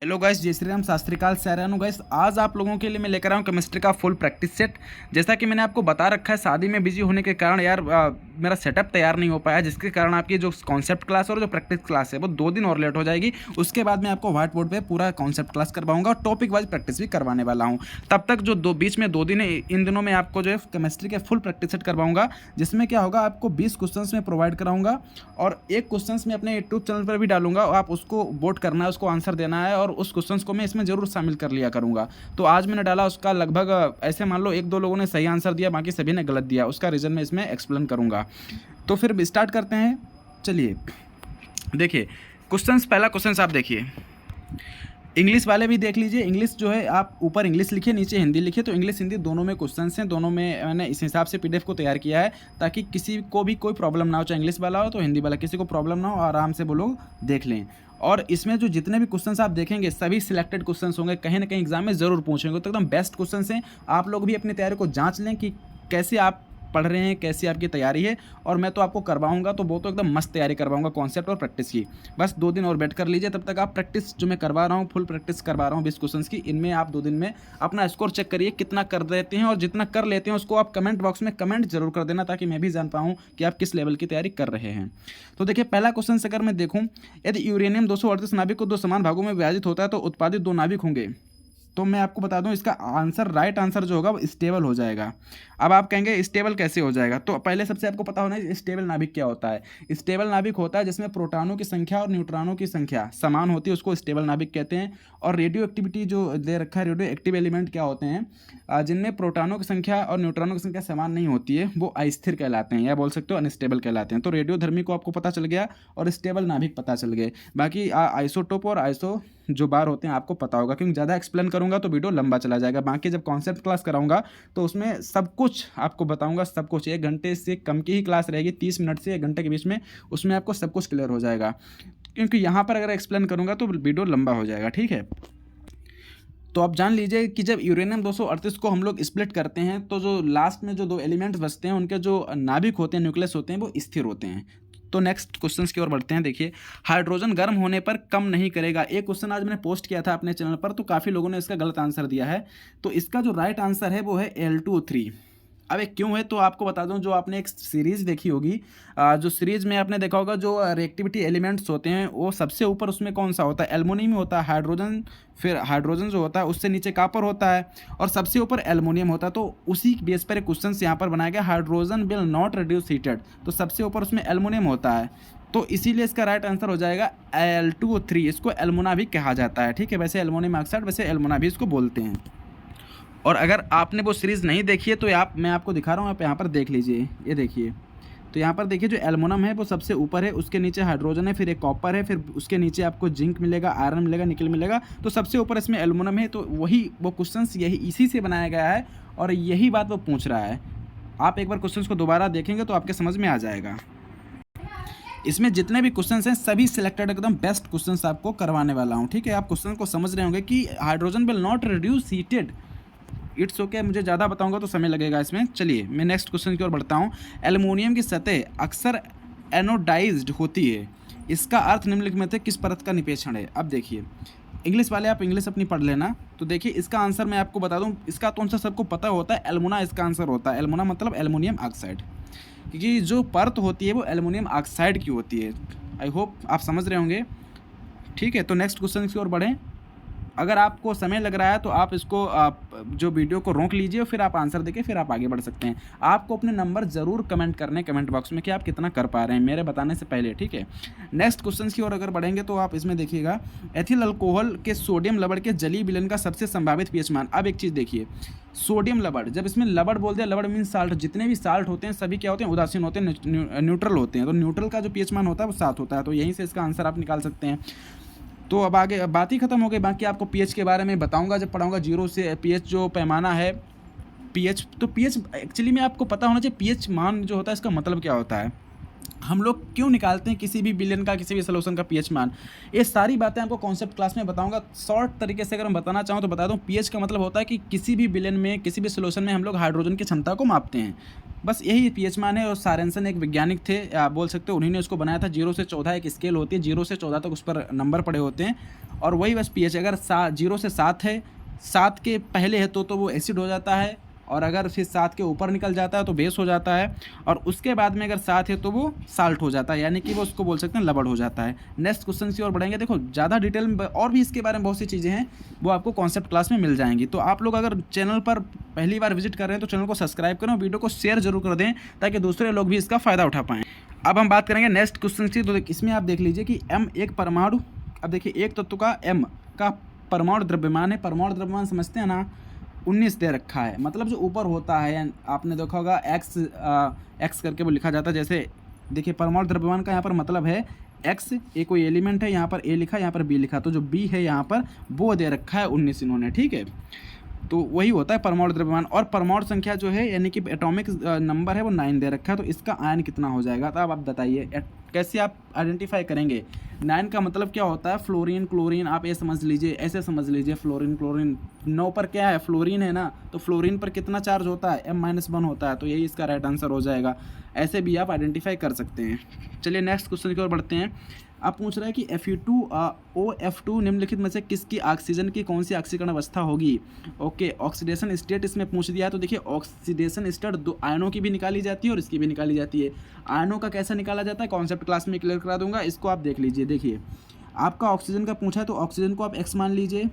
Hello guys, जय श्री राम, शास्त्री काल से आ रहा हूँ गाइस। आज आप लोगों के लिए मैं लेकर आया हूँ केमिस्ट्री का फुल प्रैक्टिस सेट। जैसा कि मैंने आपको बता रखा है, शादी में बिजी होने के कारण यार मेरा सेटअप तैयार नहीं हो पाया, जिसके कारण आपकी जो कॉन्सेप्ट क्लास और जो प्रैक्टिस क्लास है वो 2 दिन और लेट हो जाएगी। उसके बाद मैं आपको व्हाइट बोर्ड पे पूरा कॉन्सेप्ट क्लास करवाऊंगा और टॉपिक वाइज प्रैक्टिस भी करवाने वाला हूँ। तब तक जो बीच में 2 दिन है, इन दिनों में आपको जो है केमिस्ट्री के फुल प्रैक्टिस सेट करवाऊंगा, जिसमें क्या होगा, आपको 20 क्वेश्चन में प्रोवाइड कराऊंगा और एक क्वेश्चन में अपने यूट्यूब चैनल पर भी डालूंगा। आप उसको वोट करना है, उसको आंसर देना है और उस क्वेश्चन को मैं इसमें जरूर शामिल कर लिया करूंगा। तो आज मैंने डाला, उसका लगभग ऐसे मान लो 1-2 लोगों ने सही आंसर दिया, बाकी सभी ने गलत दिया। उसका रीज़न मैं इसमें एक्सप्लेन करूंगा। तो फिर स्टार्ट करते हैं। चलिए देखिए, पहला क्वेश्चन आप देखिए। इंग्लिश वाले भी देख लीजिए। इंग्लिश जो है, आप ऊपर इंग्लिश लिखिए, नीचे हिंदी लिखिए। तो इंग्लिश हिंदी दोनों में क्वेश्चन हैं, दोनों में मैंने इस हिसाब से पीडीएफ को तैयार किया है ताकि किसी को भी कोई प्रॉब्लम ना हो, चाहे इंग्लिश वाला हो तो हिंदी वाला, किसी को प्रॉब्लम ना हो, आराम से वो लोग देख लें। और इसमें जो जितने भी क्वेश्चंस आप देखेंगे सभी सिलेक्टेड क्वेश्चंस होंगे, कहीं ना कहीं एग्जाम में ज़रूर पूछेंगे। तो एकदम बेस्ट क्वेश्चंस हैं। आप लोग भी अपनी तैयारी को जांच लें कि कैसे आप पढ़ रहे हैं, कैसी आपकी तैयारी है। और मैं तो आपको करवाऊंगा, तो वो तो एकदम मस्त तैयारी करवाऊंगा कॉन्सेप्ट और प्रैक्टिस की। बस 2 दिन और वेट कर लीजिए। तब तक आप प्रैक्टिस जो मैं करवा रहा हूँ, फुल प्रैक्टिस करवा रहा हूँ 20 क्वेश्चन की, इनमें आप 2 दिन में अपना स्कोर चेक करिए कितना कर देते हैं। और जितना कर लेते हैं उसको आप कमेंट बॉक्स में कमेंट जरूर कर देना, ताकि मैं भी जान पाऊँ कि आप किस लेवल की तैयारी कर रहे हैं। तो देखिए, पहला क्वेश्चन अगर मैं देखूँ, यदि यूरेनियम 238 नाभिक को 2 समान भागों में विभाजित होता है तो उत्पादित 2 नाभिक होंगे। तो मैं आपको बता दूं, इसका आंसर, राइट आंसर जो होगा वो स्टेबल हो जाएगा। अब आप कहेंगे स्टेबल कैसे हो जाएगा, तो पहले सबसे आपको पता होना है स्टेबल नाभिक क्या होता है। स्टेबल नाभिक होता है जिसमें प्रोटॉनों की संख्या और न्यूट्रॉनों की संख्या समान होती है, उसको स्टेबल नाभिक कहते हैं। और रेडियो एक्टिविटी जो दे रखा है, रेडियो एक्टिव एलिमेंट क्या होते हैं, जिनमें प्रोटॉनों की संख्या और न्यूट्रॉनों की संख्या समान नहीं होती है, वो अस्थिर कहलाते हैं, या बोल सकते हो अनस्टेबल कहलाते हैं। तो रेडियोधर्मी को आपको पता चल गया और स्टेबल नाभिक पता चल गए। बाकी आइसोटोप और आइसो जो बार होते हैं आपको पता होगा, क्योंकि ज़्यादा एक्सप्लेन करूंगा तो वीडियो लंबा चला जाएगा। बाकी जब कॉन्सेप्ट क्लास कराऊंगा तो उसमें सब कुछ आपको बताऊंगा, सब कुछ। 1 घंटे से कम की ही क्लास रहेगी, 30 मिनट से 1 घंटे के बीच में, उसमें आपको सब कुछ क्लियर हो जाएगा। क्योंकि यहाँ पर अगर एक्सप्लेन करूंगा तो वीडियो लंबा हो जाएगा, ठीक है। तो आप जान लीजिए कि जब यूरेनियम 238 को हम लोग स्प्लिट करते हैं तो जो लास्ट में जो 2 एलिमेंट्स बचते हैं, उनके जो नाभिक होते हैं, न्यूक्लियस होते हैं, वो स्थिर होते हैं। तो नेक्स्ट क्वेश्चंस की ओर बढ़ते हैं। देखिए, हाइड्रोजन गर्म होने पर कम नहीं करेगा। एक क्वेश्चन आज मैंने पोस्ट किया था अपने चैनल पर, तो काफ़ी लोगों ने इसका गलत आंसर दिया है। तो इसका जो राइट आंसर है वो है L2O3। अब एक क्यों है तो आपको बता दूं, जो आपने एक सीरीज़ देखी होगी, जो सीरीज़ में आपने देखा होगा, जो रिएक्टिविटी एलिमेंट्स होते हैं वो सबसे ऊपर उसमें कौन सा होता है, एल्युमिनियम होता है। हाइड्रोजन, फिर हाइड्रोजन जो होता है उससे नीचे कॉपर होता है और सबसे ऊपर एल्युमिनियम होता है। तो उसी बेस पर एक क्वेश्चन यहाँ पर बनाया गया, hydrogen will not reduce heated. तो सबसे ऊपर उसमें एल्युमिनियम होता है, तो इसीलिए इसका राइट आंसर हो जाएगा L2O3। इसको एल्युमिना भी कहा जाता है, ठीक है। वैसे एल्युमिनियम ऑक्साइड, वैसे एल्युमिना भी इसको बोलते हैं। और अगर आपने वो सीरीज़ नहीं देखी है तो मैं आपको दिखा रहा हूँ, आप यहाँ पर देख लीजिए। ये देखिए, तो यहाँ पर देखिए, जो एल्युमिनियम है वो सबसे ऊपर है, उसके नीचे हाइड्रोजन है, फिर एक कॉपर है, फिर उसके नीचे आपको जिंक मिलेगा, आयरन मिलेगा, निकल मिलेगा। तो सबसे ऊपर इसमें एल्युमिनियम है। तो वही वो क्वेश्चन यही इसी से बनाया गया है और यही बात वो पूछ रहा है। आप एक बार क्वेश्चन को दोबारा देखेंगे तो आपके समझ में आ जाएगा। इसमें जितने भी क्वेश्चंस हैं सभी सिलेक्टेड, एकदम बेस्ट क्वेश्चंस आपको करवाने वाला हूँ, ठीक है। आप क्वेश्चन को समझ रहे होंगे कि hydrogen will not reduce heated. It's okay, मुझे ज़्यादा बताऊंगा तो समय लगेगा इसमें। चलिए मैं नेक्स्ट क्वेश्चन की ओर बढ़ता हूँ। एल्युमिनियम की सतह अक्सर एनोडाइज्ड होती है, इसका अर्थ निम्नलिखित में से किस परत का निपेक्षण है। अब देखिए, इंग्लिश वाले आप इंग्लिश अपनी पढ़ लेना। तो देखिए, इसका आंसर मैं आपको बता दूं, इसका तो आंसर सबको पता होता है, एल्युमिना इसका आंसर होता है। एल्युमिना मतलब एल्युमिनियम ऑक्साइड, क्योंकि जो परत होती है वो एल्युमिनियम ऑक्साइड की होती है। आई होप आप समझ रहे होंगे, ठीक है। तो नेक्स्ट क्वेश्चन की ओर बढ़ें। अगर आपको समय लग रहा है तो आप इसको जो वीडियो को रोक लीजिए और फिर आप आंसर देके फिर आप आगे बढ़ सकते हैं। आपको अपने नंबर ज़रूर कमेंट करने कमेंट बॉक्स में कि आप कितना कर पा रहे हैं मेरे बताने से पहले, ठीक है। नेक्स्ट क्वेश्चन की ओर अगर बढ़ेंगे तो आप इसमें देखिएगा, एथिल अल्कोहल के सोडियम लवण के जलीय विलयन का सबसे संभावित पीएच मान। अब एक चीज़ देखिए, सोडियम लवण, जब इसमें लवण बोलते हैं, लवण मीन साल्ट, जितने भी साल्ट होते हैं सभी क्या होते हैं, उदासीन होते हैं, न्यूट्रल होते हैं। तो न्यूट्रल का जो पीएच मान होता है वो 7 होता है। तो यहीं से इसका आंसर आप निकाल सकते हैं। तो अब आगे बात ही खत्म हो गई। बाकी आपको पीएच के बारे में बताऊंगा जब पढ़ाऊंगा। 0 से पीएच जो पैमाना है, पीएच, तो पीएच एक्चुअली में आपको पता होना चाहिए पीएच मान जो होता है इसका मतलब क्या होता है, हम लोग क्यों निकालते हैं किसी भी विलेन का, किसी भी सॉल्यूशन का पीएच मान। ये सारी बातें आपको कॉन्सेप्ट क्लास में बताऊंगा। शॉर्ट तरीके से अगर मैं बताना चाहूँ तो बता दूं, पीएच का मतलब होता है कि किसी भी विलेन में, किसी भी सॉल्यूशन में हम लोग हाइड्रोजन की क्षमता को मापते हैं। बस यही पीएच मान है। और सारेंसन एक वैज्ञानिक थे, आप बोल सकते हो, उन्हीं ने उसको बनाया था। 0 से 14 एक स्केल होती है, 0 से 14 तक उस पर नंबर पड़े होते हैं, और वही बस पीएच। अगर 0 से 7 है, 7 के पहले है तो वो एसिड हो जाता है, और अगर फिर 7 के ऊपर निकल जाता है तो बेस हो जाता है, और उसके बाद में अगर 7 है तो वो साल्ट हो जाता है, यानी कि वो उसको बोल सकते हैं लवण हो जाता है। नेक्स्ट क्वेश्चन की ओर बढ़ेंगे। देखो ज़्यादा डिटेल में और भी इसके बारे में बहुत सी चीज़ें हैं, वो आपको कॉन्सेप्ट क्लास में मिल जाएंगी। तो आप लोग अगर चैनल पर पहली बार विजिट कर रहे हैं तो चैनल को सब्सक्राइब करें और वीडियो को शेयर जरूर कर दें, ताकि दूसरे लोग भी इसका फ़ायदा उठा पाएँ। अब हम बात करेंगे नेक्स्ट क्वेश्चन की। तो इसमें आप देख लीजिए कि M एक परमाणु, अब देखिए एक तत्व का M का परमाणु द्रव्यमान है। परमाणु द्रव्यमान समझते हैं ना, 19 दे रखा है। मतलब जो ऊपर होता है, आपने देखा होगा एक्स करके वो लिखा जाता है। जैसे देखिए परमाणु द्रव्यमान का यहाँ पर मतलब है एक्स, ए कोई एलिमेंट है, यहाँ पर ए लिखा, यहाँ पर बी लिखा, तो जो बी है यहाँ पर वो दे रखा है 19 इन्होंने, ठीक है। तो वही होता है परमाणु द्रव्यमान। और परमाणु संख्या जो है, यानी कि एटॉमिक नंबर है, वो 9 दे रखा है। तो इसका आयन कितना हो जाएगा? तो अब आप बताइए कैसे आप आइडेंटिफाई करेंगे। 9 का मतलब क्या होता है? फ्लोरीन, क्लोरीन, आप ये समझ लीजिए, ऐसे समझ लीजिए, फ्लोरीन क्लोरीन। 9 पर क्या है? फ्लोरीन है ना, तो फ्लोरीन पर कितना चार्ज होता है? M-1 होता है, तो यही इसका राइट आंसर हो जाएगा। ऐसे भी आप आइडेंटिफाई कर सकते हैं। चलिए नेक्स्ट क्वेश्चन की ओर बढ़ते हैं। आप पूछ रहे हैं कि Fe2O2 निम्नलिखित में से किसकी ऑक्सीजन की कौन सी ऑक्सीकरण अवस्था होगी? ओके, ऑक्सीडेशन स्टेट इसमें पूछ दिया है। तो देखिए ऑक्सीडेशन स्टेट 2 आयनों की भी निकाली जाती है और इसकी भी निकाली जाती है। आयनों का कैसा निकाला जाता है कॉन्सेप्ट क्लास में क्लियर करा दूंगा, इसको आप देख लीजिए। देखिए आपका ऑक्सीजन का पूछा है, तो ऑक्सीजन को आप x मान लीजिए।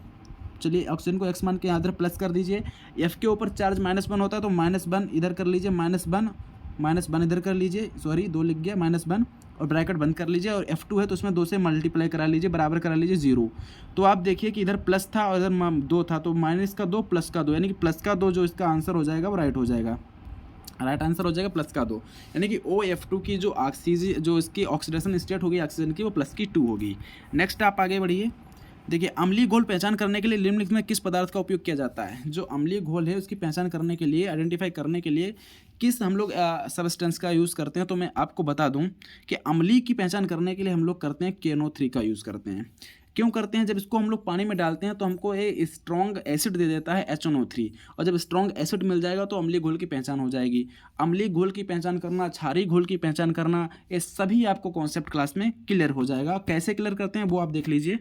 चलिए ऑक्सीजन को x मान के यहाँ प्लस कर दीजिए। F के ऊपर चार्ज -1 होता है, तो -1 इधर कर लीजिए, -1 इधर कर लीजिए, सॉरी 2 लिख गया, -1 और ब्रैकेट बंद कर लीजिए। और F2 है तो उसमें 2 से मल्टीप्लाई करा लीजिए, बराबर करा लीजिए 0। तो आप देखिए कि इधर प्लस था और इधर 2 था, तो माइनस का 2 प्लस का 2, यानी कि प्लस का 2 जो इसका आंसर हो जाएगा वो राइट हो जाएगा, राइट आंसर हो जाएगा प्लस का 2। यानी कि OF2 की जो ऑक्सीजन, जो इसकी ऑक्सीडेशन स्टेट होगी ऑक्सीजन की, वो प्लस की 2 होगी। नेक्स्ट आप आगे बढ़िए। देखिए अम्लीय घोल पहचान करने के लिए निम्नलिखित में किस पदार्थ का उपयोग किया जाता है? जो अम्लीय घोल है उसकी पहचान करने के लिए, आइडेंटिफाई करने के लिए किस हम लोग सब्सटेंस का यूज़ करते हैं? तो मैं आपको बता दूं कि अम्लीय की पहचान करने के लिए हम लोग करते हैं KNO3 का यूज़ करते हैं। क्यों करते हैं? जब इसको हम लोग पानी में डालते हैं तो हमको ये स्ट्रॉन्ग एसिड दे देता है HNO3, और जब स्ट्रॉन्ग एसिड मिल जाएगा तो अम्लीय घोल की पहचान हो जाएगी। अम्लीय घोल की पहचान करना, क्षारीय घोल की पहचान करना, ये सभी आपको कॉन्सेप्ट क्लास में क्लियर हो जाएगा। कैसे क्लियर करते हैं वो आप देख लीजिए।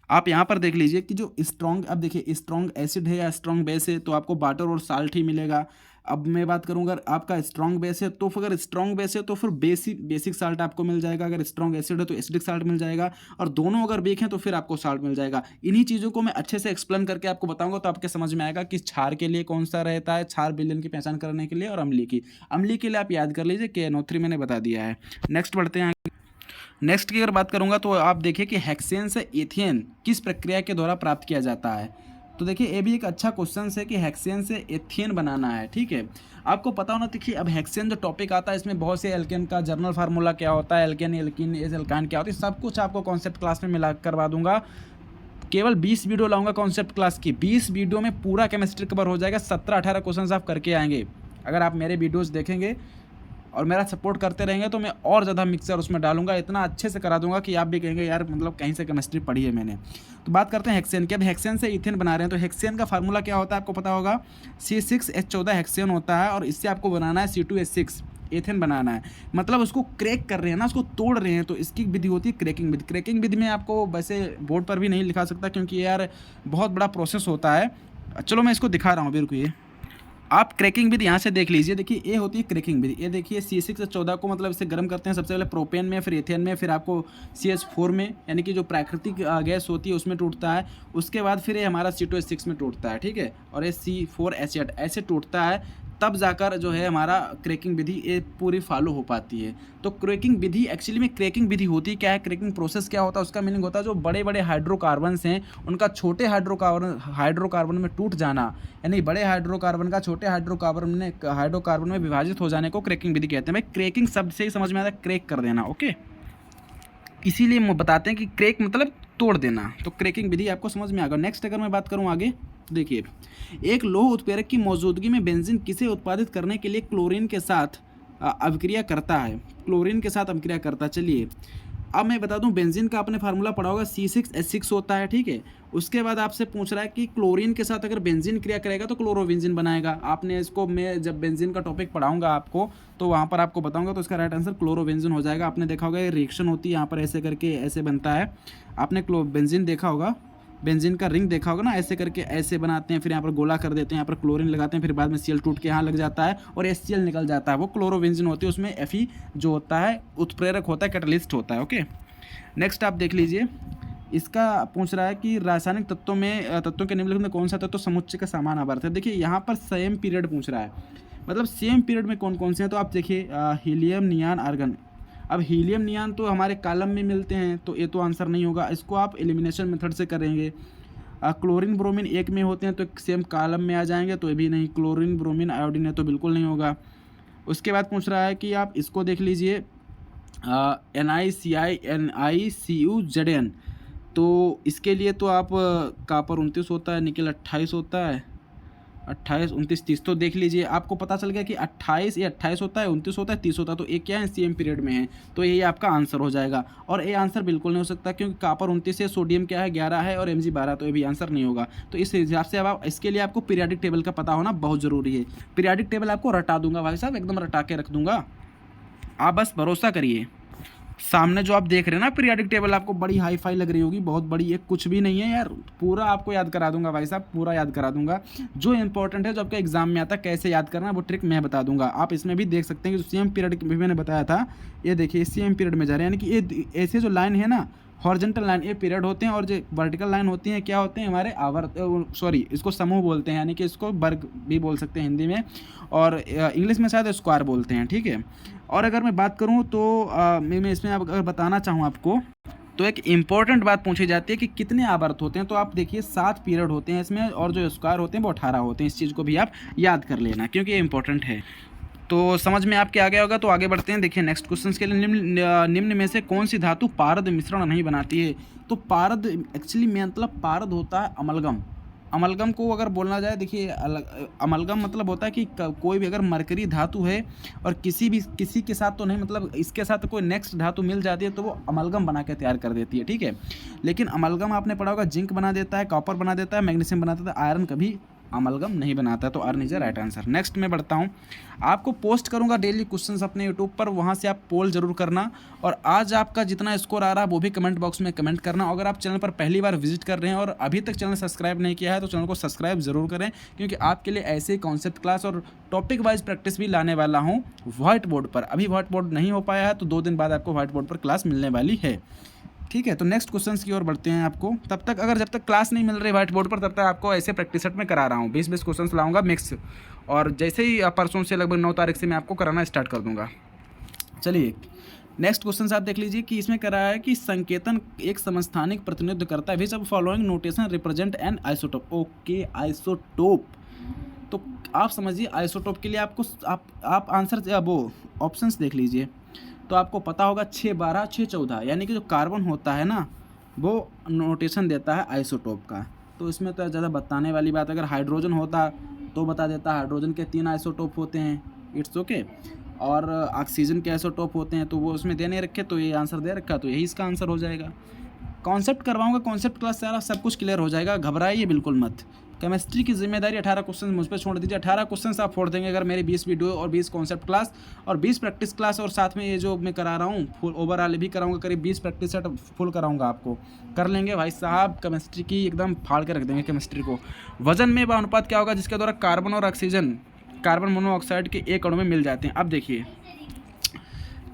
आप यहाँ पर देख लीजिए कि जो स्ट्रॉन्ग, अब देखिए स्ट्रॉन्ग एसिड है या स्ट्रॉन्ग बेस है, तो आपको वाटर और साल्ट ही मिलेगा। अब मैं बात करूँगा, अगर आपका स्ट्रॉन्ग बेस है तो अगर स्ट्रॉन्ग बेस है तो फिर बेसिक साल्ट आपको मिल जाएगा। अगर स्ट्रॉन्ग एसिड है तो एसिडिक साल्ट मिल जाएगा, और दोनों अगर वीक हैं तो फिर आपको साल्ट मिल जाएगा। इन्हीं चीज़ों को मैं अच्छे से एक्सप्लेन करके आपको बताऊंगा, तो आपके समझ में आएगा कि क्षार के लिए कौन सा रहता है, क्षार विलयन की पहचान करने के लिए, और अम्लीय के लिए आप याद कर लीजिए KNO3 मैंने बता दिया है। नेक्स्ट बढ़ते हैं। नेक्स्ट की अगर बात करूंगा तो आप देखिए कि हेक्सेन से एथेन किस प्रक्रिया के द्वारा प्राप्त किया जाता है? तो देखिए ये भी एक अच्छा क्वेश्चन है कि हेक्सेन से एथेन बनाना है, ठीक है। आपको पता होना, देखिए अब हेक्सेन जो टॉपिक आता है इसमें बहुत से एल्केन का जनरल फार्मूला क्या होता है, एल्केन एल्कीन एल्काइन क्या होती है, सब कुछ आपको कॉन्सेप्ट क्लास में मिला करवा दूंगा। केवल 20 वीडियो लाऊंगा कॉन्सेप्ट क्लास की, 20 वीडियो में पूरा केमिस्ट्री कवर हो जाएगा। 17-18 क्वेश्चन आप करके आएंगे अगर आप मेरे वीडियोज़ देखेंगे और मेरा सपोर्ट करते रहेंगे, तो मैं और ज़्यादा मिक्सर उसमें डालूंगा, इतना अच्छे से करा दूंगा कि आप भी कहेंगे यार मतलब कहीं से केमिस्ट्री पढ़ी है मैंने। तो बात करते हैं हेक्सेन की। अब हेक्सेन से इथेन बना रहे हैं, तो हेक्सेन का फार्मूला क्या होता है आपको पता होगा, C6H14 हेक्सेन होता है, और इससे आपको बनाना है C2H6 एथेन बनाना है। मतलब उसको क्रैक कर रहे हैं ना, उसको तोड़ रहे हैं, तो इसकी विधि होती है क्रैकिंग विधि। क्रैकिंग विधि में आपको वैसे बोर्ड पर भी नहीं लिखा सकता क्योंकि यार बहुत बड़ा प्रोसेस होता है। चलो मैं इसको दिखा रहा हूँ, बिल्कुल ये आप क्रैकिंग विधि यहाँ से देख लीजिए। देखिए ये होती है क्रैकिंग विधि। ये देखिए C6H14 को मतलब इसे गर्म करते हैं सबसे पहले प्रोपेन में, फिर एथेन में, फिर आपको CH4 में, यानी कि जो प्राकृतिक गैस होती है उसमें टूटता है। उसके बाद फिर ये हमारा C2H6 में टूटता है, ठीक है, और ये C4H8 ऐसे टूटता है, तब जाकर जो है हमारा क्रैकिंग विधि ये पूरी फॉलो हो पाती है। तो क्रैकिंग विधि एक्चुअली में क्रैकिंग विधि होती क्या है, क्रैकिंग प्रोसेस क्या होता है, उसका मीनिंग होता है जो बड़े बड़े हाइड्रोकार्बन्स हैं उनका छोटे हाइड्रोकार्बन में टूट जाना, यानी बड़े हाइड्रोकार्बन का छोटे हाइड्रोकार्बन में विभाजित हो जाने को क्रैकिंग विधि कहते हैं। भाई क्रैकिंग शब्द से ही समझ में आता है क्रैक कर देना, ओके। इसीलिए हम बताते हैं कि क्रैक मतलब तोड़ देना, तो क्रैकिंग विधि आपको समझ में आ गया। नेक्स्ट अगर मैं बात करूँ आगे, देखिए एक लौह उत्प्रेरक की मौजूदगी में बेंजीन किसे उत्पादित करने के लिए क्लोरीन के साथ अभिक्रिया करता है? क्लोरीन के साथ अभिक्रिया करता है। चलिए अब मैं बता दूं बेंजीन का आपने फार्मूला पढ़ा होगा C6H6 होता है, ठीक है। उसके बाद आपसे पूछ रहा है कि क्लोरीन के साथ अगर बेंजीन क्रिया करेगा तो क्लोरोबेंजीन बनाएगा। आपने इसको, मैं जब बेंजीन का टॉपिक पढ़ाऊंगा आपको तो वहाँ पर आपको बताऊंगा, तो इसका राइट आंसर क्लोरोबेंजीन हो जाएगा। आपने देखा होगा ये रिएक्शन होती है यहाँ पर ऐसे करके ऐसे बनता है, आपने बेंजीन देखा होगा, बेंजीन का रिंग देखा होगा ना, ऐसे करके ऐसे बनाते हैं, फिर यहाँ पर गोला कर देते हैं, यहाँ पर क्लोरीन लगाते हैं, फिर बाद में Cl टूट के यहाँ लग जाता है और HCl निकल जाता है, वो क्लोरोबेंजीन होती है। उसमें Fe जो होता है उत्प्रेरक होता है, कैटलिस्ट होता है। ओके, नेक्स्ट आप देख लीजिए, इसका पूछ रहा है कि रासायनिक तत्वों के निम्नलिखित में कौन सा तत्व समुच्चय का समान आवर्त है। देखिए यहाँ पर सेम पीरियड पूछ रहा है, मतलब सेम पीरियड में कौन कौन से हैं। तो आप देखिए हीलियम, नियान, आर्गन। अब हीलियम नियान तो हमारे कॉलम में मिलते हैं, तो ये तो आंसर नहीं होगा, इसको आप एलिमिनेशन मेथड से करेंगे। क्लोरीन ब्रोमीन एक में होते हैं तो सेम कॉलम में आ जाएंगे, तो ये भी नहीं। क्लोरीन ब्रोमीन आयोडीन है तो बिल्कुल नहीं होगा। उसके बाद पूछ रहा है कि आप इसको देख लीजिए NiCi NiCuZn, तो इसके लिए तो आप कॉपर 29 होता है, निकल 28 होता है, 28 29 30, तो देख लीजिए आपको पता चल गया कि 28 होता है, 29 होता है, 30 होता है, तो ये क्या है सेम पीरियड में है, तो यही आपका आंसर हो जाएगा। और ये आंसर बिल्कुल नहीं हो सकता क्योंकि कॉपर 29 है, सोडियम क्या है 11 है और Mg 12, तो ये भी आंसर नहीं होगा। तो इस हिसाब से अब आप इसके लिए आपको पीरियाडिक टेबल का पता होना बहुत ज़रूरी है। पीरियाडिक टेबल आपको रटा दूंगा भाई साहब, एकदम रटा के रख दूंगा, आप बस भरोसा करिए। सामने जो आप देख रहे हैं ना पीरियाडिक टेबल, आपको बड़ी हाई फाई लग रही होगी, बहुत बड़ी, एक कुछ भी नहीं है यार, पूरा आपको याद करा दूंगा भाई साहब, पूरा याद करा दूंगा। जो इंपॉर्टेंट है, जो आपके एग्जाम में आता है, कैसे याद करना वो ट्रिक मैं बता दूंगा। आप इसमें भी देख सकते हैं कि सेम पीरियड भी मैंने बताया था, ये देखिए सेम पीरियड में जा रहे हैं, यानी कि ये ऐसे जो लाइन है ना हॉरिजॉन्टल लाइन, ये पीरियड होते हैं, और जो वर्टिकल लाइन होती हैं क्या होते हैं हमारे इसको समूह बोलते हैं, यानी कि इसको वर्ग भी बोल सकते हैं हिंदी में, और इंग्लिश में शायद स्क्वायर बोलते हैं, ठीक है। और अगर मैं बात करूं तो मैं इसमें अगर बताना चाहूं आपको, तो एक इम्पॉर्टेंट बात पूछी जाती है कि कितने आवर्त होते हैं। तो आप देखिए 7 पीरियड होते हैं इसमें, और जो स्क्वायर होते हैं वो 18 होते हैं। इस चीज़ को भी आप याद कर लेना क्योंकि ये इंपॉर्टेंट है। तो समझ में आपके आ गया होगा, तो आगे बढ़ते हैं। देखिए नेक्स्ट क्वेश्चन के लिए, निम्न में से कौन सी धातु पारद मिश्रण नहीं बनाती है। तो पारद एक्चुअली में मतलब पारद होता है अमलगम। अमलगम को अगर बोलना जाए, देखिए अमलगम मतलब होता है कि कोई भी अगर मरकरी धातु है और किसी के साथ तो नहीं, मतलब इसके साथ कोई नेक्स्ट धातु मिल जाती है तो वो अमलगम बना के तैयार कर देती है, ठीक है। लेकिन अमलगम आपने पढ़ा होगा जिंक बना देता है, कॉपर बना देता है, मैग्नीशियम बना देता है, आयरन कभी अमलगम नहीं बनाता है, तो iron is right answer. Next मैं बढ़ता हूँ, आपको पोस्ट करूँगा डेली क्वेश्चंस अपने यूट्यूब पर, वहाँ से आप पोल जरूर करना, और आज आपका जितना स्कोर आ रहा है वो भी कमेंट बॉक्स में कमेंट करना। अगर आप चैनल पर पहली बार विजिट कर रहे हैं और अभी तक चैनल सब्सक्राइब नहीं किया है तो चैनल को सब्सक्राइब जरूर करें, क्योंकि आपके लिए ऐसे कॉन्सेप्ट क्लास और टॉपिक वाइज प्रैक्टिस भी लाने वाला हूँ व्हाइट बोर्ड पर। अभी व्हाइट बोर्ड नहीं हो पाया है तो 2 दिन बाद आपको व्हाइट बोर्ड पर क्लास मिलने वाली है, ठीक है। तो नेक्स्ट क्वेश्चंस की ओर बढ़ते हैं। आपको तब तक जब तक क्लास नहीं मिल रही व्हाइट बोर्ड पर, तब तक आपको ऐसे प्रैक्टिस सेट में करा रहा हूँ, 20-20 क्वेश्चंस लाऊंगा मिक्स, और जैसे ही परसों से लगभग 9 तारीख से मैं आपको कराना स्टार्ट कर दूंगा। चलिए नेक्स्ट क्वेश्चन आप देख लीजिए कि इसमें करा है कि संकेतन एक समस्थानिक प्रतिनिधित्व करता है, which of following notation represent N isotope. Okay, isotope, तो आप समझिए आइसोटोप के लिए आपको आप आंसर वो ऑप्शंस देख लीजिए, तो आपको पता होगा 6 12 6 14, यानी कि जो कार्बन होता है ना वो नोटेशन देता है आइसोटोप का। तो इसमें तो ज़्यादा बताने वाली बात, अगर हाइड्रोजन होता तो बता देता, हाइड्रोजन के 3 आइसोटोप होते हैं, इट्स ओके। और ऑक्सीजन के आइसोटोप होते हैं तो वो उसमें दे नहीं रखे, तो ये आंसर दे रखा, तो यही इसका आंसर हो जाएगा। कॉन्सेप्ट करवाऊंगा, कॉन्सेप्ट क्लास सारा सब कुछ क्लियर हो जाएगा, घबराइए बिल्कुल मत। केमिस्ट्री की जिम्मेदारी 18 क्वेश्चन मुझ पर छोड़ दीजिए, 18 क्वेश्चन आप फोड़ देंगे अगर मेरी 20 वीडियो और 20 कॉन्सेप्ट क्लास और 20 प्रैक्टिस क्लास, और साथ में ये जो मैं करा रहा हूँ फुल ओवरऑल भी कराऊंगा, करीब 20 प्रैक्टिस सेट फुल कराऊंगा आपको, कर लेंगे भाई साहब। केमिस्ट्री की एकदम फाड़ के रख देंगे केमिस्ट्री को। वजन में अनुपात क्या होगा जिसके द्वारा कार्बन और ऑक्सीजन कार्बन मोनोऑक्साइड के एक अणु में मिल जाते हैं। अब देखिए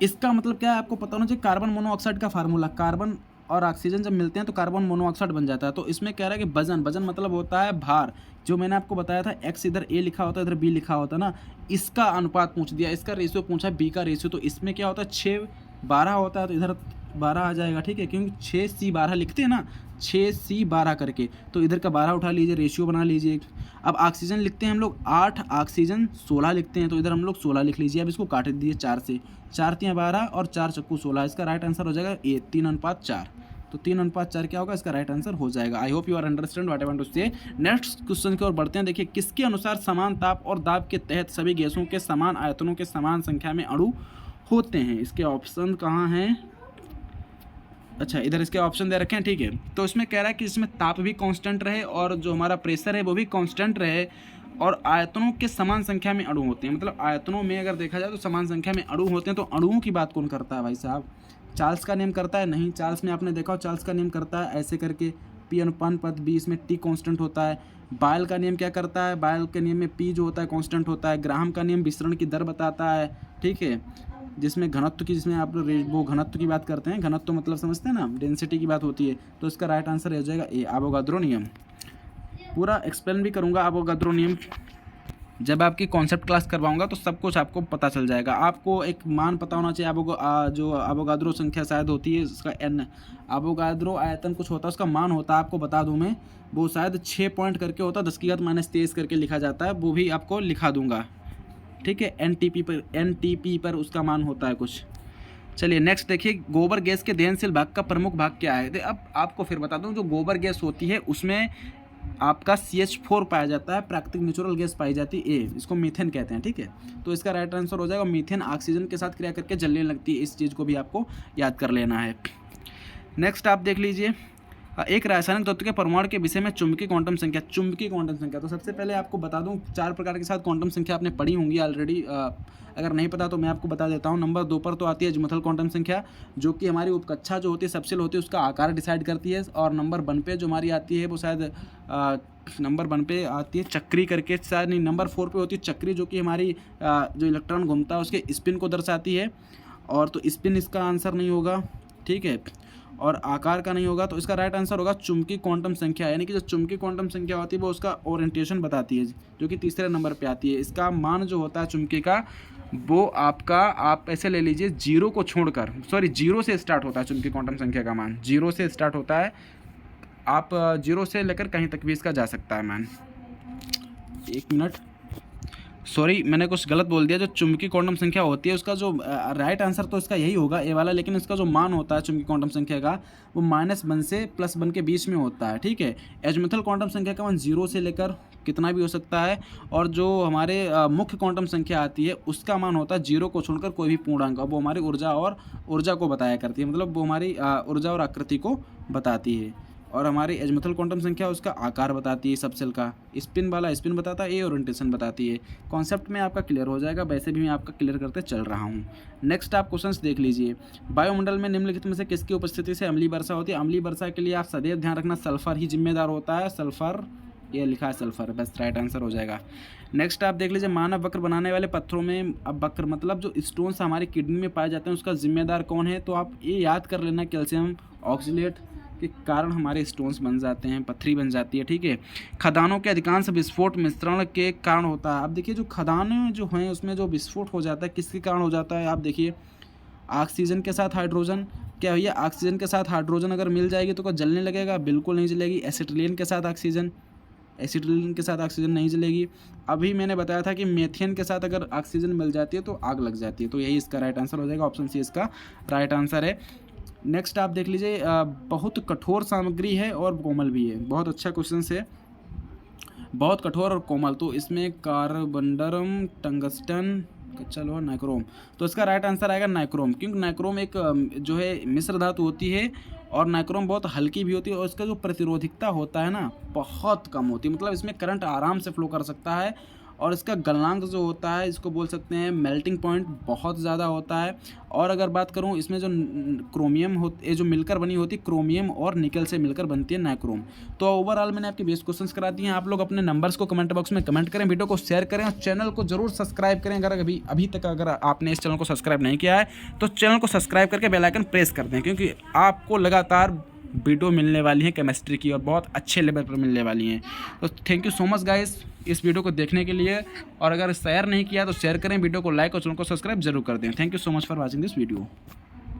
इसका मतलब क्या है आपको पता होना चाहिए। कार्बन मोनोऑक्साइड का फार्मूला, कार्बन और ऑक्सीजन जब मिलते हैं तो कार्बन मोनोऑक्साइड बन जाता है। तो इसमें कह रहा है कि वजन मतलब होता है भार, जो मैंने आपको बताया था x इधर a लिखा होता है इधर b लिखा होता है ना, इसका अनुपात पूछ दिया, इसका रेशियो पूछा b का रेशियो। तो इसमें क्या होता है 6 12 होता है तो इधर 12 आ जाएगा, ठीक है, क्योंकि 6C 12 लिखते हैं ना, 6C 12 करके, तो इधर का 12 उठा लीजिए, रेशियो बना लीजिए। अब ऑक्सीजन लिखते हैं हम लोग 8, ऑक्सीजन 16 लिखते हैं, तो इधर हम लोग 16 लिख लीजिए। अब इसको काट दीजिए 4 से, 4 3 12 और 4 चक्कू 16, इसका राइट आंसर हो जाएगा ए 3:4। तो 3:4 क्या होगा, इसका राइट आंसर हो जाएगा। I hope you are understand what I want to say. Next question की ओर बढ़ते हैं। देखिए किसके अनुसार समान ताप और दाब के तहत सभी गैसों के समान आयतनों के समान संख्या में अणु होते हैं। इसके ऑप्शन कहाँ हैं, अच्छा, इधर इसके ऑप्शन दे रखे हैं, ठीक है। तो इसमें कह रहा है कि इसमें ताप भी कांस्टेंट रहे और जो हमारा प्रेशर है वो भी कांस्टेंट रहे और आयतनों के समान संख्या में अणु होते हैं। मतलब आयतनों में अगर देखा जाए तो समान संख्या में अणु होते हैं। तो अणुओं की बात कौन करता है भाई साहब? चार्ल्स का नियम करता है? नहीं। चार्ल्स में आपने देखा हो, चार्ल्स का नियम करता है ऐसे करके P अनुपात पद B, इसमें T कांस्टेंट होता है। बायल का नियम क्या करता है? बायल के नियम में P जो होता है कांस्टेंट होता है। ग्राहम का नियम विसरण की दर बताता है, ठीक है, जिसमें घनत्व की, जिसमें आप वो घनत्व की बात करते हैं, घनत्व मतलब समझते हैं ना, डेंसिटी की बात होती है। तो इसका राइट आंसर हो जाएगा ए, अवोगाद्रो नियम। पूरा एक्सप्लेन भी करूँगा अवोगाद्रो नियम, जब आपकी कॉन्सेप्ट क्लास करवाऊंगा तो सब कुछ आपको पता चल जाएगा। आपको एक मान पता होना चाहिए, जो अवोगाद्रो संख्या शायद होती है उसका एन, अवोगाद्रो आयतन कुछ होता है, उसका मान होता है, आपको बता दूं मैं, वो शायद 6 पॉइंट करके होता है, 10⁻³ करके लिखा जाता है, वो भी आपको लिखा दूंगा, ठीक है। एनटीपी पर उसका मान होता है कुछ। चलिए नेक्स्ट देखिए, गोबर गैस के दहनशील भाग का प्रमुख भाग क्या है? अब आपको फिर बता दूं, जो गोबर गैस होती है उसमें आपका CH4 पाया जाता है, प्राकृतिक नेचुरल गैस पाई जाती है ए, इसको मीथेन कहते हैं, ठीक है। तो इसका राइट आंसर हो जाएगा मीथेन, ऑक्सीजन के साथ क्रिया करके जलने लगती है। इस चीज़ को भी आपको याद कर लेना है। नेक्स्ट आप देख लीजिए, एक रासायनिक तत्व के परमाणु के विषय में चुंबकीय क्वांटम संख्या। चुंबकीय क्वांटम संख्या, तो सबसे पहले आपको बता दूं 4 प्रकार के साथ क्वांटम संख्या आपने पढ़ी होंगी ऑलरेडी। अगर नहीं पता तो मैं आपको बता देता हूं। नंबर 2 पर तो आती है अज़ीमुथल क्वांटम संख्या, जो कि हमारी उपकक्षा जो होती है, सबसेल होती है, उसका आकार डिसाइड करती है। और नंबर 1 पे जो हमारी आती है वो शायद नंबर 1 पे आती है चक्री करके, शायद नहीं, नंबर 4 पे होती है चक्री, जो कि हमारी जो इलेक्ट्रॉन घूमता है उसके स्पिन को दर्शाती है। और तो स्पिन इसका आंसर नहीं होगा, ठीक है, और आकार का नहीं होगा। तो इसका राइट आंसर होगा चुंबकीय क्वांटम संख्या, यानी कि जो चुंबकीय क्वांटम संख्या होती है वो उसका ओरिएंटेशन बताती है, जो कि तीसरे नंबर पे आती है। इसका मान जो होता है चुंबकीय का, वो आपका, आप ऐसे ले लीजिए, 0 को छोड़कर, सॉरी 0 से स्टार्ट होता है चुंबकीय क्वांटम संख्या का मान, 0 से स्टार्ट होता है। आप 0 से लेकर कहीं तक भी इसका जा सकता है मान। 1 मिनट, सॉरी मैंने कुछ गलत बोल दिया। जो चुंबकीय क्वांटम संख्या होती है उसका जो राइट आंसर तो इसका यही होगा ए वाला, लेकिन इसका जो मान होता है चुंबकीय क्वांटम संख्या का, वो -1 से +1 के बीच में होता है, ठीक है। अज़ीमुथल क्वांटम संख्या का मान 0 से लेकर कितना भी हो सकता है। और जो हमारे मुख्य क्वांटम संख्या आती है उसका मान होता है 0 को छोड़कर कोई भी पूर्णांक, वो हमारी ऊर्जा को बताया करती है, मतलब वो हमारी ऊर्जा और आकृति को बताती है। और हमारी अज़ीमुथल क्वांटम संख्या उसका आकार बताती है सबसेल का, स्पिन वाला स्पिन बताता है, ए ओरिएंटेशन बताती है। कॉन्सेप्ट में आपका क्लियर हो जाएगा, वैसे भी मैं आपका क्लियर करते चल रहा हूँ। नेक्स्ट आप क्वेश्चंस देख लीजिए, वायुमंडल में निम्नलिखित में से किसकी उपस्थिति से अम्लीय वर्षा होती है? अम्लीय वर्षा के लिए आप सदैव ध्यान रखना, सल्फर ही जिम्मेदार होता है, सल्फर, ये लिखा है सल्फर, बस राइट आंसर हो जाएगा। नेक्स्ट आप देख लीजिए, मानव वक्र बनाने वाले पत्थरों में, अब वक्र मतलब जो स्टोन्स हमारी किडनी में पाए जाते हैं उसका जिम्मेदार कौन है? तो आप ये याद कर लेना, कैल्शियम ऑक्सलेट के कारण हमारे स्टोन्स बन जाते हैं, पत्थरी बन जाती है, ठीक है। खदानों के अधिकांश विस्फोट मिश्रण के कारण होता है। अब देखिए जो खदान जो हैं उसमें जो विस्फोट हो जाता है किसके कारण हो जाता है? आप देखिए, ऑक्सीजन के साथ हाइड्रोजन, क्या भैया ऑक्सीजन के साथ हाइड्रोजन अगर मिल जाएगी तो क्या जलने लगेगा? बिल्कुल नहीं जलेगी। एसिटिलीन के साथ ऑक्सीजन, एसिटिलीन के साथ ऑक्सीजन नहीं जलेगी। अभी मैंने बताया था कि मेथेन के साथ अगर ऑक्सीजन मिल जाती है तो आग लग जाती है। तो यही इसका राइट आंसर हो जाएगा, ऑप्शन सी इसका राइट आंसर है। नेक्स्ट आप देख लीजिए, बहुत कठोर सामग्री है और कोमल भी है, बहुत अच्छा क्वेश्चन है, बहुत कठोर और कोमल। तो इसमें कार्बनडरम, टंगस्टन, कच्चा लोहा, नाइक्रोम। तो इसका राइट आंसर आएगा नाइक्रोम, क्योंकि नाइक्रोम एक जो है मिश्र धातु होती है और नाइक्रोम बहुत हल्की भी होती है और इसका जो प्रतिरोधिकता होता है ना बहुत कम होती है, मतलब इसमें करंट आराम से फ्लो कर सकता है। और इसका गलनांक जो होता है, इसको बोल सकते हैं मेल्टिंग पॉइंट, बहुत ज़्यादा होता है। और अगर बात करूं इसमें जो क्रोमियम जो मिलकर बनी होती है, क्रोमियम और निकल से मिलकर बनती है नाइक्रोम। तो ओवरऑल मैंने आपके बेस्ट क्वेश्चंस करा दिए हैं। आप लोग अपने नंबर्स को कमेंट बॉक्स में कमेंट करें, वीडियो को शेयर करें और चैनल को जरूर सब्सक्राइब करें। अगर अभी तक अगर आपने इस चैनल को सब्सक्राइब नहीं किया है तो चैनल को सब्सक्राइब करके बेल आइकन प्रेस कर दें, क्योंकि आपको लगातार वीडियो मिलने वाली है केमिस्ट्री की और बहुत अच्छे लेवल पर मिलने वाली हैं। तो thank you so much guys इस वीडियो को देखने के लिए। और अगर शेयर नहीं किया तो शेयर करें, वीडियो को लाइक और चैनल को सब्सक्राइब जरूर कर दें। Thank you so much for watching this video.